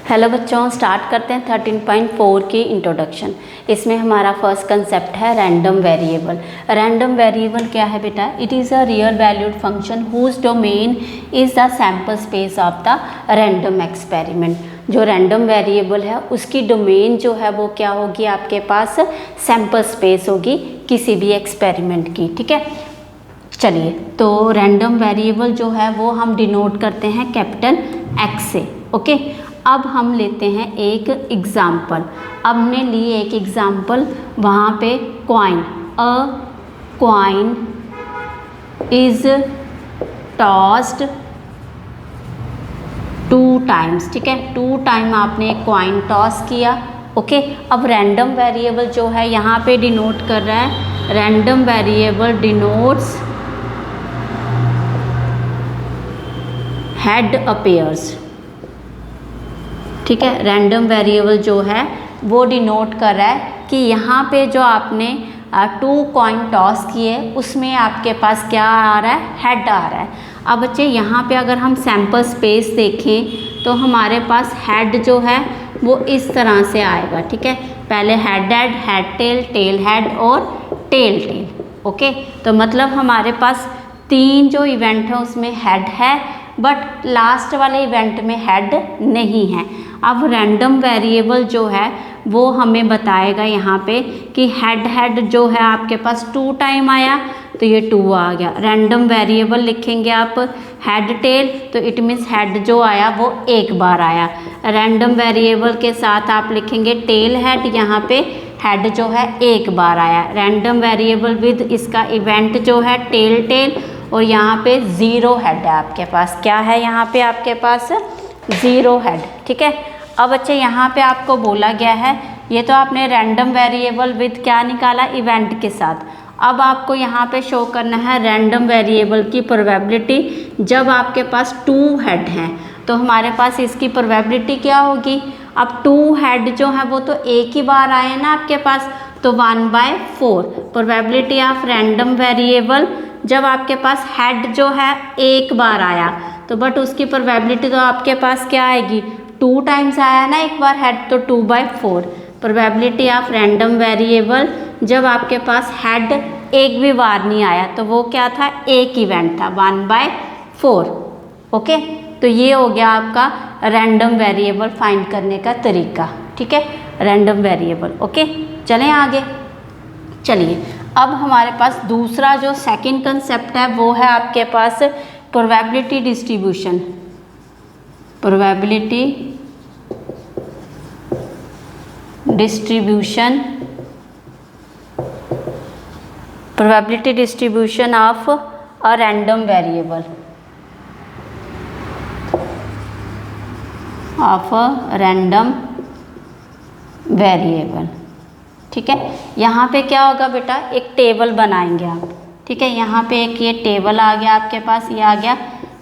Hello बच्चों, start करते हैं 13.4 की इंट्रोडक्शन। इसमें हमारा फर्स्ट कंसेप्ट है रैंडम वेरिएबल। रैंडम वेरिएबल क्या है बेटा? It is a real valued function whose domain is the sample space of the random experiment. जो रैंडम वेरिएबल है उसकी डोमेन जो है वो क्या होगी? आपके पास सैम्पल स्पेस होगी किसी भी एक्सपेरिमेंट की। ठीक है, चलिए, तो रैंडम वेरिएबल जो है वो हम डिनोट करते हैं कैपिटल एक्स से। ओके, अब हम लेते हैं एक एग्ज़ाम्पल। अब हमने ली एक एग्ज़ाम्पल, वहाँ पे coin, a coin is tossed 2 times. ठीक है, 2 टाइम आपने एक कॉइन टॉस किया। ओके, अब रैंडम वेरिएबल जो है यहाँ पे डिनोट कर रहा है, random variable denotes head appears. ठीक है, रैंडम वेरिएबल जो है वो डिनोट कर रहा है कि यहाँ पे जो आपने 2 कॉइन टॉस किए उसमें आपके पास क्या आ रहा है? हेड आ रहा है। अब बच्चे यहाँ पे अगर हम सैम्पल स्पेस देखें तो हमारे पास हेड जो है वो इस तरह से आएगा। ठीक है, पहले head head, head tail, tail head और टेल टेल। ओके, तो मतलब हमारे पास 3 जो इवेंट है उसमें हेड है, बट लास्ट वाले इवेंट में हेड नहीं है। अब रैंडम वेरिएबल जो है वो हमें बताएगा यहाँ पे कि हेड हेड जो है आपके पास 2 टाइम आया तो ये 2 आ गया। रैंडम वेरिएबल लिखेंगे आप हेड टेल तो इट मीन्स हेड जो आया वो 1 बार आया। रैंडम वेरिएबल के साथ आप लिखेंगे टेल हेड, यहाँ पे हेड जो है 1 बार आया। रैंडम वेरिएबल विद इसका इवेंट जो है टेल टेल, और यहाँ पे 0 हेड है आपके पास। क्या है यहाँ पे आपके पास? 0 हेड। ठीक है, अब बच्चे यहाँ पे आपको बोला गया है, ये तो आपने रैंडम वेरिएबल विद क्या निकाला? इवेंट के साथ। अब आपको यहाँ पे शो करना है रैंडम वेरिएबल की प्रोबेबिलिटी जब आपके पास 2 हेड हैं। तो हमारे पास इसकी प्रोबेबिलिटी क्या होगी? अब 2 हेड जो है वो तो 1 ही बार आए ना आपके पास, तो 1/4 प्रोबेबिलिटी ऑफ रैंडम वेरिएबल जब आपके पास हेड जो है 1 बार आया तो बट उसकी प्रोबेबिलिटी तो आपके पास क्या आएगी? 2 टाइम्स आया ना एक बार हेड, तो 2/4 प्रोबेबिलिटी ऑफ रैंडम वेरिएबल जब आपके पास हेड 1 भी बार नहीं आया तो वो क्या था? एक इवेंट था, 1/4। ओके, तो ये हो गया आपका रैंडम वेरिएबल फाइंड करने का तरीका। ठीक है, रैंडम वेरिएबल। ओके, चलें आगे। चलिए, अब हमारे पास दूसरा जो सेकंड कंसेप्ट है वो है आपके पास probability distribution. Probability distribution, probability distribution of a random variable, of a random variable. ठीक है, यहाँ पे क्या होगा बेटा? एक टेबल बनाएंगे आप। ठीक है, यहाँ पे एक ये टेबल आ गया आपके पास, ये आ गया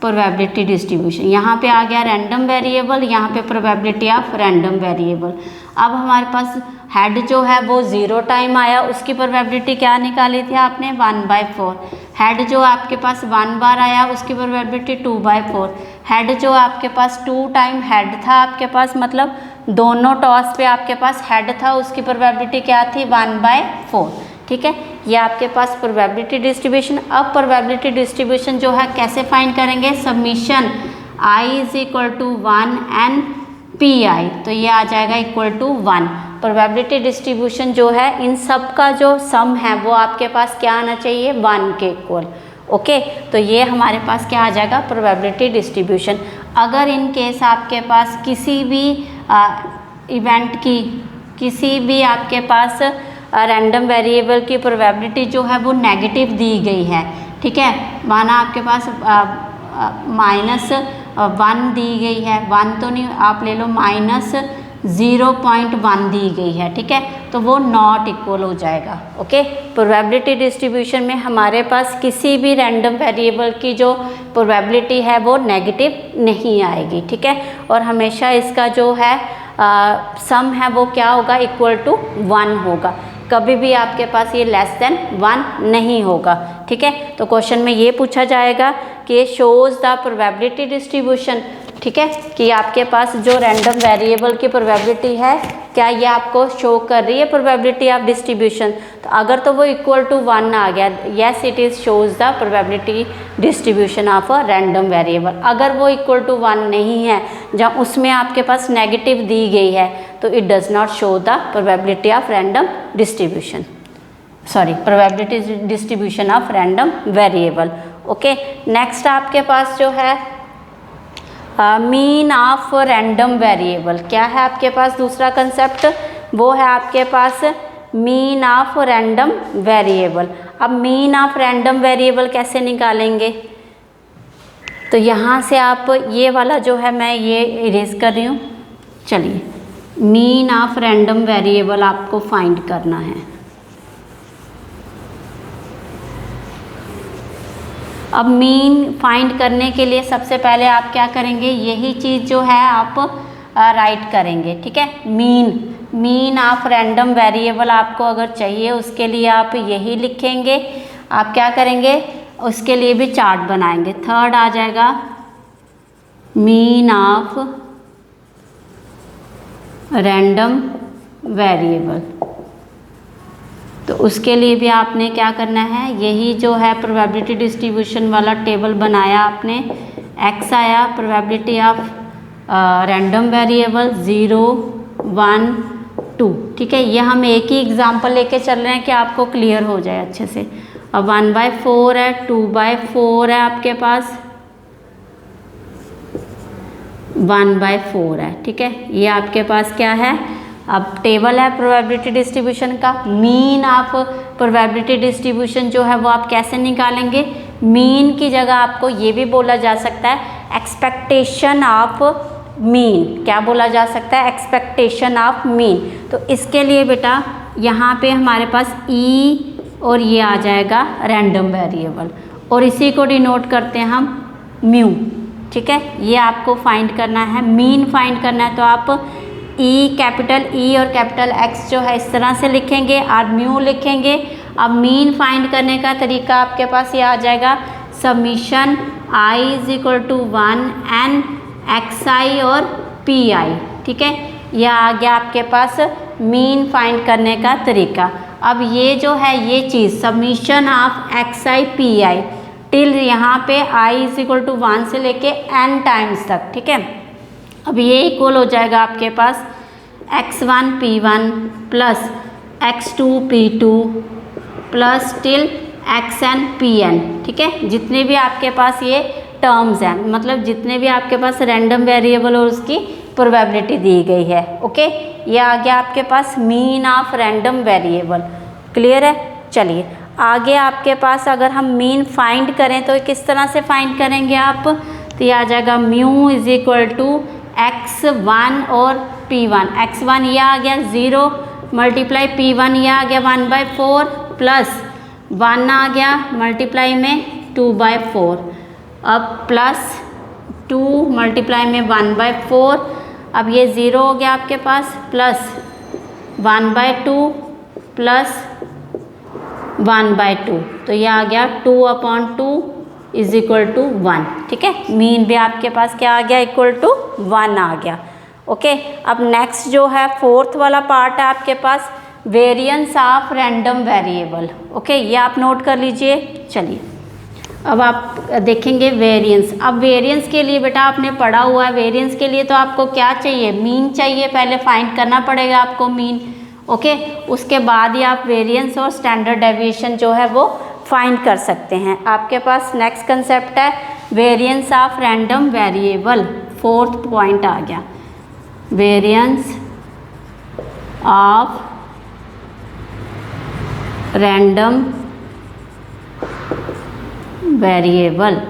प्रोबेबिलिटी डिस्ट्रीब्यूशन। यहाँ पे आ गया रैंडम वेरिएबल, यहाँ पे प्रोबेबिलिटी ऑफ रैंडम वेरिएबल। अब हमारे पास हेड जो है वो 0 टाइम आया, उसकी प्रोबेबिलिटी क्या निकाली थी आपने? 1/4। हेड जो आपके पास 1 बार आया उसकी प्रोबेबिलिटी 2/4। हेड जो आपके पास 2 टाइम हेड था आपके पास, मतलब दोनों टॉस पे आपके पास हेड था, उसकी प्रोबेबिलिटी क्या थी? 1/4। ठीक है, ये आपके पास प्रोबेबिलिटी डिस्ट्रीब्यूशन। अब प्रोबेबिलिटी डिस्ट्रीब्यूशन जो है कैसे फाइंड करेंगे? सबमिशन i = 1 n pi, तो ये आ जाएगा =1। प्रोबेबिलिटी डिस्ट्रीब्यूशन जो है इन सब का जो सम है वो आपके पास क्या आना चाहिए? 1 के इक्वल। ओके, तो ये हमारे पास क्या आ जाएगा? Probability distribution. अगर इन केस आपके पास किसी भी इवेंट की, किसी भी आपके पास रैंडम वेरिएबल की प्रोबेबिलिटी जो है वो नेगेटिव दी गई है। ठीक है, माना आपके पास -1 दी गई है, 1 तो नहीं, आप ले लो -0.1 दी गई है। ठीक है, तो वो नॉट इक्वल हो जाएगा। ओके, प्रोबेबिलिटी डिस्ट्रीब्यूशन में हमारे पास किसी भी रैंडम वेरिएबल की जो प्रोबेबिलिटी है वो नेगेटिव नहीं आएगी। ठीक है, और हमेशा इसका जो है सम है वो क्या होगा? =1 होगा। कभी भी आपके पास ये <1 नहीं होगा। ठीक है, तो क्वेश्चन में ये पूछा जाएगा कि शोज द प्रोबेबिलिटी डिस्ट्रीब्यूशन ठीक है, कि आपके पास जो रैंडम वेरिएबल की प्रोबेबिलिटी है क्या ये आपको शो कर रही है प्रोबेबिलिटी ऑफ डिस्ट्रीब्यूशन। तो अगर तो वो इक्वल टू 1 आ गया, yes it is shows the probability distribution of a random variable. अगर वो इक्वल टू 1 नहीं है, जहाँ उसमें आपके पास नेगेटिव दी गई है, तो it does not show the probability of random distribution, sorry probability distribution of random variable. Okay, next आपके पास जो है मीन ऑफ रैंडम वेरिएबल। क्या है आपके पास दूसरा कंसेप्ट, वो है आपके पास मीन ऑफ रैंडम वेरिएबल। अब मीन ऑफ रैंडम वेरिएबल कैसे निकालेंगे, तो यहाँ से आप ये वाला जो है मैं ये इरेज कर रही हूँ। चलिए, मीन ऑफ रैंडम वेरिएबल आपको फाइंड करना है। अब मीन फाइंड करने के लिए सबसे पहले आप क्या करेंगे, यही चीज़ जो है आप राइट करेंगे। ठीक है, मीन ऑफ रैंडम वेरिएबल आपको अगर चाहिए उसके लिए आप यही लिखेंगे। आप क्या करेंगे, उसके लिए भी चार्ट बनाएंगे। थर्ड आ जाएगा मीन ऑफ रैंडम वेरिएबल। तो उसके लिए भी आपने क्या करना है, यही जो है प्रोबेबिलिटी डिस्ट्रीब्यूशन वाला टेबल बनाया आपने। एक्स आया प्रोबेबिलिटी ऑफ रैंडम वेरिएबल 0, 1, 2। ठीक है, ये हम एक ही एग्जांपल लेके चल रहे हैं कि आपको क्लियर हो जाए अच्छे से। अब 1/4 है, 2/4 है, आपके पास 1/4 है। ठीक है, ये आपके पास क्या है, अब टेबल है प्रोबेबिलिटी डिस्ट्रीब्यूशन का। मीन ऑफ प्रोबेबिलिटी डिस्ट्रीब्यूशन जो है वो आप कैसे निकालेंगे, मीन की जगह आपको ये भी बोला जा सकता है एक्सपेक्टेशन ऑफ मीन। क्या बोला जा सकता है, एक्सपेक्टेशन ऑफ मीन। तो इसके लिए बेटा यहाँ पे हमारे पास ई और ये आ जाएगा रैंडम वेरिएबल, और इसी को डिनोट करते हैं हम म्यू। ठीक है, ये आपको फाइंड करना है, मीन फाइंड करना है। तो आप ई, कैपिटल ई और कैपिटल एक्स जो है इस तरह से लिखेंगे और म्यू लिखेंगे। अब मीन फाइंड करने का तरीका आपके पास ये आ जाएगा, summation i is equal to 1 n x i और पी आई। ठीक है, यह आ गया आपके पास मीन फाइंड करने का तरीका। अब ये जो है ये चीज़ summation of x i p i till यहाँ पे आई इज इक्वल टू 1 से लेके एन टाइम्स तक। ठीक है, अब ये इक्वल हो जाएगा आपके पास x1 p1 plus x2 p2 plus till xn pn। ठीक है, जितने भी आपके पास ये टर्म्स हैं, मतलब जितने भी आपके पास रैंडम वेरिएबल और उसकी प्रोबेबिलिटी दी गई है। ओके, ये आ गया आपके पास mean of random variable. Clear है। चलिए आगे आपके पास अगर हम मीन फाइंड करें तो किस तरह से फाइंड करेंगे आप, तो ये आ जाएगा mu is equal to x1 और p1। x1 ये आ गया 0 मल्टीप्लाई p1 ये आ गया 1/4 प्लस 1 आ गया मल्टीप्लाई में 2/4। अब प्लस 2 मल्टीप्लाई में 1/4। अब ये 0 हो गया आपके पास प्लस 1/2 प्लस 1/2। तो ये आ गया 2/2 इज इक्वल टू 1। ठीक है, मीन भी आपके पास क्या आ गया, इक्वल टू 1 आ गया। ओके, अब नेक्स्ट जो है फोर्थ वाला पार्ट है आपके पास variance of random variable. Okay, ये आप नोट कर लीजिए। चलिए अब आप देखेंगे वेरिएंस। अब वेरिएंस के लिए बेटा आपने पढ़ा हुआ है, वेरिएंस के लिए तो आपको क्या चाहिए, मीन चाहिए। पहले फाइंड करना पड़ेगा आपको मीन। ओके, उसके बाद ही आप वेरिएंस और स्टैंडर्ड डेविएशन जो है वो फाइंड कर सकते हैं। आपके पास नेक्स्ट कंसेप्ट है variance of random variable. Fourth point आ गया, वेरिएंस ऑफ रैंडम वेरिएबल।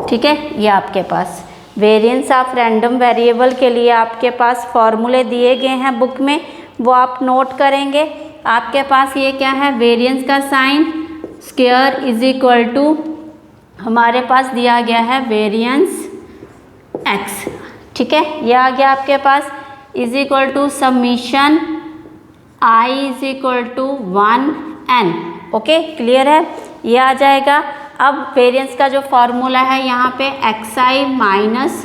ठीक है, ये आपके पास वेरिएंस ऑफ रैंडम वेरिएबल के लिए आपके पास फॉर्मूले दिए गए हैं बुक में, वो आप नोट करेंगे। आपके पास ये क्या है, वेरिएंस का sigma square is equal to हमारे पास दिया गया है वेरिएंस एक्स। ठीक है, ये आ गया आपके पास is equal to summation i is equal to 1 n। Okay, clear है। ये आ जाएगा अब वेरिएंस का जो फॉर्मूला है यहाँ पे xi माइनस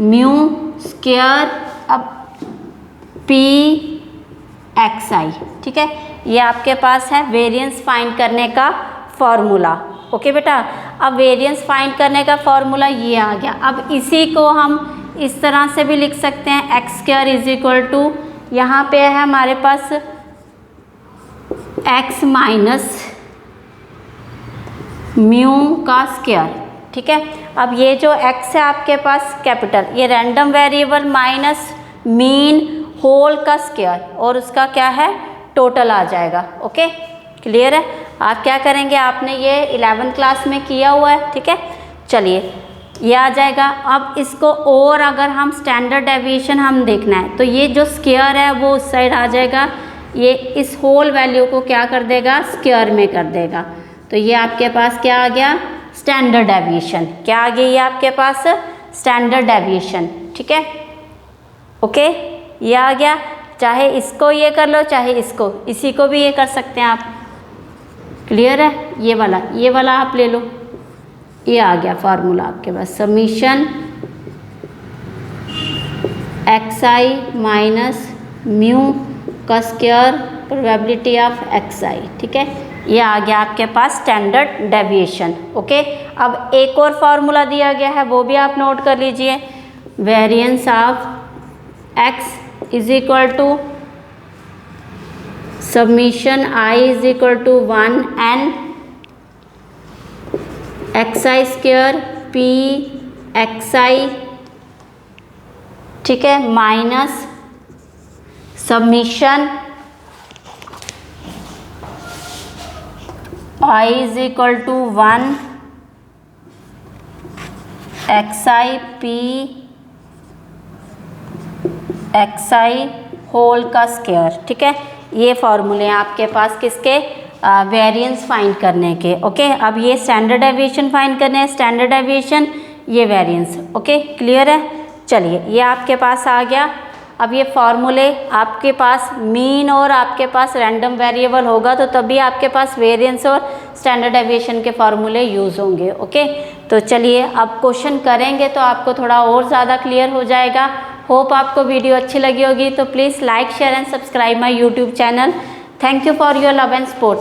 म्यू स्क्वायर अब p xi, ठीक है। ये आपके पास है वेरिएंस फाइंड करने का फॉर्मूला। ओके बेटा, अब वेरिएंस फाइंड करने का फॉर्मूला ये आ गया। अब इसी को हम इस तरह से भी लिख सकते हैं, x square is equal to, यहाँ पे है हमारे पास x माइनस म्यू का स्क्वायर, ठीक है। अब ये जो x है आपके पास कैपिटल, ये random variable minus mean whole का स्क्वायर और उसका क्या है टोटल आ जाएगा। ओके, क्लियर है। आप क्या करेंगे, आपने ये 11th क्लास में किया हुआ है, ठीक है। चलिए ये आ जाएगा। अब इसको और अगर हम स्टैंडर्ड डेविएशन हम देखना है तो ये जो स्क्वायर है वो उस साइड आ जाएगा, ये इस होल वैल्यू को क्या कर देगा स्क्वायर में कर देगा। तो ये आपके पास क्या आ गया स्टैंडर्ड डेविएशन। क्या आ गया ये आपके पास स्टैंडर्ड डेविएशन, ठीक है। ओके, ये आ गया। चाहे इसको ये कर लो चाहे इसको, इसी को भी ये कर सकते हैं आप। क्लियर है। ये वाला आप ले लो, ये आ गया फार्मूला आपके पास, समीशन xi माइनस म्यू का स्क्वायर प्रोबेबिलिटी ऑफ xi, ठीक है। ये आ गया आपके पास स्टैंडर्ड डेविएशन। ओके, अब एक और फार्मूला दिया गया है वो भी आप नोट कर लीजिए, variance of x is equal to summation i is equal to 1n xi square p xi, ठीक है, minus summation i is equal to 1 xi p xi whole का स्क्वायर, ठीक है। ये फॉर्मूले हैं आपके पास किसके वेरिएंस फाइंड करने के। ओके, अब ये स्टैंडर्ड डेविएशन फाइंड करने हैं, स्टैंडर्ड डेविएशन, ये वेरिएंस। ओके, क्लियर है। चलिए ये आपके पास आ गया। अब ये फॉर्मूले आपके पास मीन और आपके पास रैंडम वेरिएबल होगा तो तभी आपके पास वेरिएंस और स्टैंडर्ड डेविएशन के फॉर्मूले यूज़ होंगे। ओके, तो चलिए अब क्वेश्चन करेंगे तो आपको थोड़ा और ज़्यादा क्लियर हो जाएगा। होप आपको वीडियो अच्छी लगी होगी, तो please like share and subscribe my YouTube channel. Thank you for your love and support.